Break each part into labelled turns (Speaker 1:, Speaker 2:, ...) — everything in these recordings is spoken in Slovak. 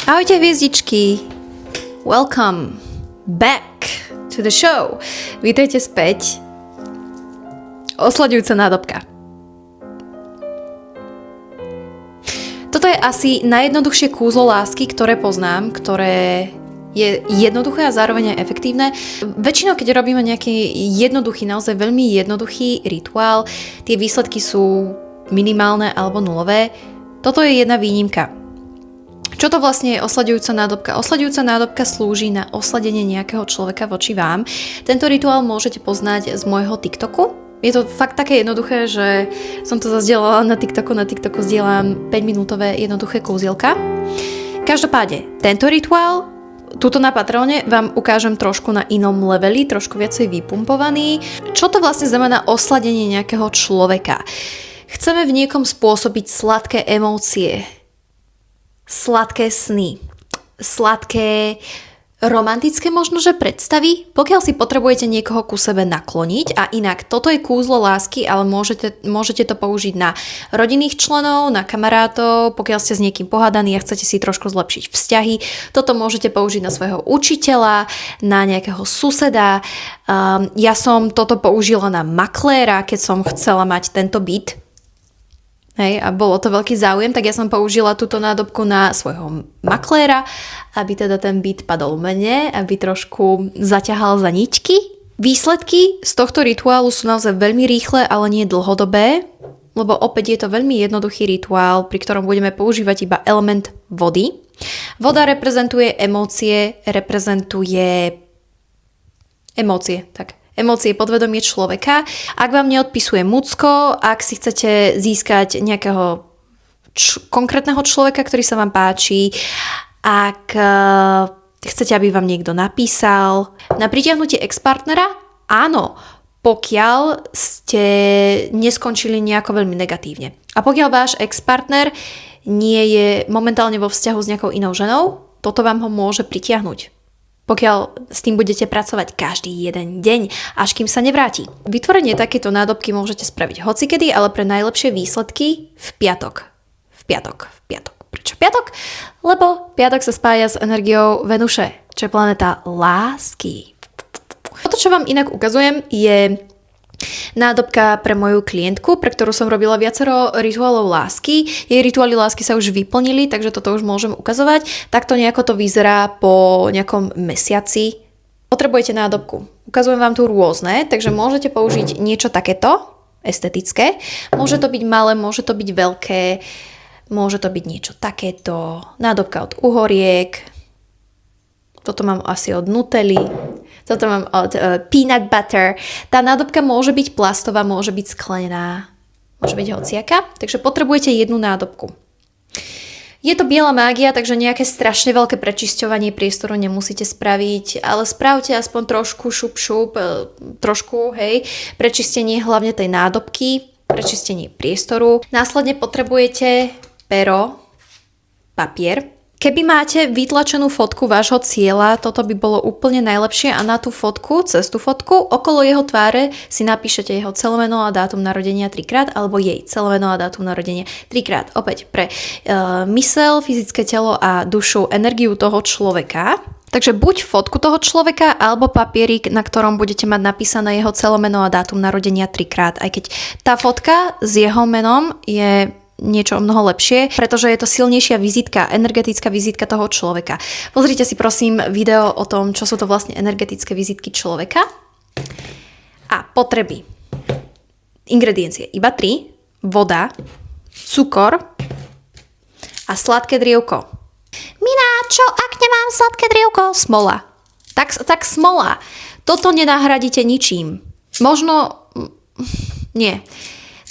Speaker 1: Ahojte hviezdičky, welcome back to the show. Vítajte späť. Osľadujúca nádobka. Toto je asi najjednoduchšie kúzlo lásky, ktoré poznám, ktoré je jednoduché a zároveň aj efektívne. Väčšinou, keď robíme nejaký jednoduchý, naozaj veľmi jednoduchý rituál, tie výsledky sú minimálne alebo nulové. Toto je jedna výnimka. Čo to vlastne je osľadujúca nádobka? Osľadujúca nádobka slúži na osladenie nejakého človeka voči vám. Tento rituál môžete poznať z môjho TikToku. Je to fakt také jednoduché, že som to zazdielala na TikToku. Na TikToku zdieľam 5-minútové jednoduché kúzielka. Každopádne, tento rituál tuto na Patreone vám ukážem trošku na inom leveli, trošku viacej vypumpovaný. Čo to vlastne znamená osladenie nejakého človeka? Chceme v niekom spôsobiť sladké emócie, sladké sny, sladké romantické možno, že predstavy, pokiaľ si potrebujete niekoho ku sebe nakloniť. A inak, toto je kúzlo lásky, ale môžete to použiť na rodinných členov, na kamarátov, pokiaľ ste s niekým pohádaní a chcete si trošku zlepšiť vzťahy. Toto môžete použiť na svojho učiteľa, na nejakého suseda. Ja som toto použila na makléra, keď som chcela mať tento byt. Hej, a bolo to veľký záujem, tak ja som použila túto nádobku na svojho makléra, aby teda ten byt padol mne, aby trošku zaťahal za ničky. Výsledky z tohto rituálu sú naozaj veľmi rýchle, ale nie dlhodobé, lebo opäť je to veľmi jednoduchý rituál, pri ktorom budeme používať iba element vody. Voda reprezentuje emócie, emócie, podvedomie človeka. Ak vám neodpisuje mucko, ak si chcete získať nejakého konkrétneho človeka, ktorý sa vám páči, ak chcete, aby vám niekto napísal. Na pritiahnutie ex-partnera, áno, pokiaľ ste neskončili nejako veľmi negatívne. A pokiaľ váš ex-partner nie je momentálne vo vzťahu s nejakou inou ženou, toto vám ho môže pritiahnuť. Pokiaľ s tým budete pracovať každý jeden deň, až kým sa nevráti. Vytvorenie takéto nádobky môžete spraviť hocikedy, ale pre najlepšie výsledky v piatok. Prečo piatok? Lebo piatok sa spája s energiou Venuše, čo je planéta lásky. Toto, čo vám inak ukazujem, je nádobka pre moju klientku, pre ktorú som robila viacero rituálov lásky. Jej rituály lásky sa už vyplnili, takže toto už môžem ukazovať. Takto nejako to vyzerá po nejakom mesiaci. Potrebujete nádobku. Ukazujem vám tu rôzne, takže môžete použiť niečo takéto, estetické. Môže to byť malé, môže to byť veľké, môže to byť niečo takéto. Nádobka od uhoriek. Toto mám asi od Nutelly. Toto mám od peanut butter. Tá nádobka môže byť plastová, môže byť sklenená, môže byť hociaká. Takže potrebujete jednu nádobku. Je to biela mágia, takže nejaké strašne veľké prečisťovanie priestoru nemusíte spraviť, ale spravte aspoň trošku trošku, prečistenie hlavne tej nádobky, prečistenie priestoru. Následne potrebujete pero, papier. Keby máte vytlačenú fotku vášho cieľa, toto by bolo úplne najlepšie a na tú fotku, cez tú fotku, okolo jeho tváre si napíšete jeho celé meno a dátum narodenia 3-krát alebo jej celé meno a dátum narodenia 3-krát. Opäť pre mysel, fyzické telo a dušu, energiu toho človeka. Takže buď fotku toho človeka alebo papierik, na ktorom budete mať napísané jeho celé meno a dátum narodenia 3-krát. Aj keď tá fotka s jeho menom je niečo o mnoho lepšie, pretože je to silnejšia vizitka, energetická vizitka toho človeka. Pozrite si prosím video o tom, čo sú to vlastne energetické vizitky človeka. A potreby. Ingrediencie iba 3. Voda, cukor a sladké drievko. Mina, čo ak nemám sladké drievko? Smola. Tak smola. Toto nenahradíte ničím. Možno... Nie.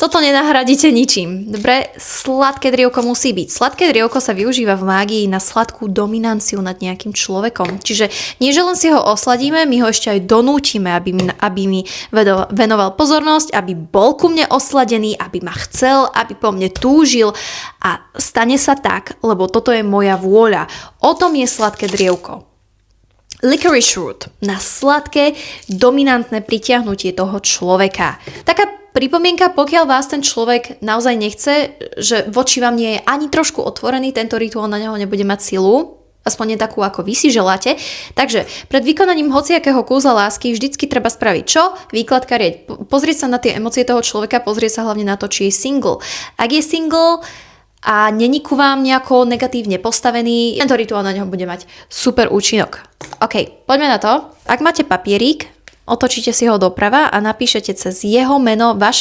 Speaker 1: Toto nenahradíte ničím. Dobre, sladké drievko musí byť. Sladké drievko sa využíva v mágii na sladkú dominanciu nad nejakým človekom. Čiže nie, že len si ho osladíme, my ho ešte aj donútime, aby mi venoval pozornosť, aby bol ku mne osladený, aby ma chcel, aby po mne túžil a stane sa tak, lebo toto je moja vôľa. O tom je sladké drievko. Licorice root na sladké, dominantné pritiahnutie toho človeka. Taká pripomienka, pokiaľ vás ten človek naozaj nechce, že voči vám nie je ani trošku otvorený, tento rituál na neho nebude mať silu, aspoň nie takú, ako vy si želáte. Takže pred vykonaním hociakého kúzla lásky vždycky treba spraviť čo? Výklad kariet. Pozrieť sa na tie emócie toho človeka, pozrieť sa hlavne na to, či je single. Ak je single a není ku vám nejako negatívne postavený, tento rituál na neho bude mať super účinok. OK, poďme na to. Ak máte papierík, otočíte si ho doprava a napíšete cez jeho meno vaše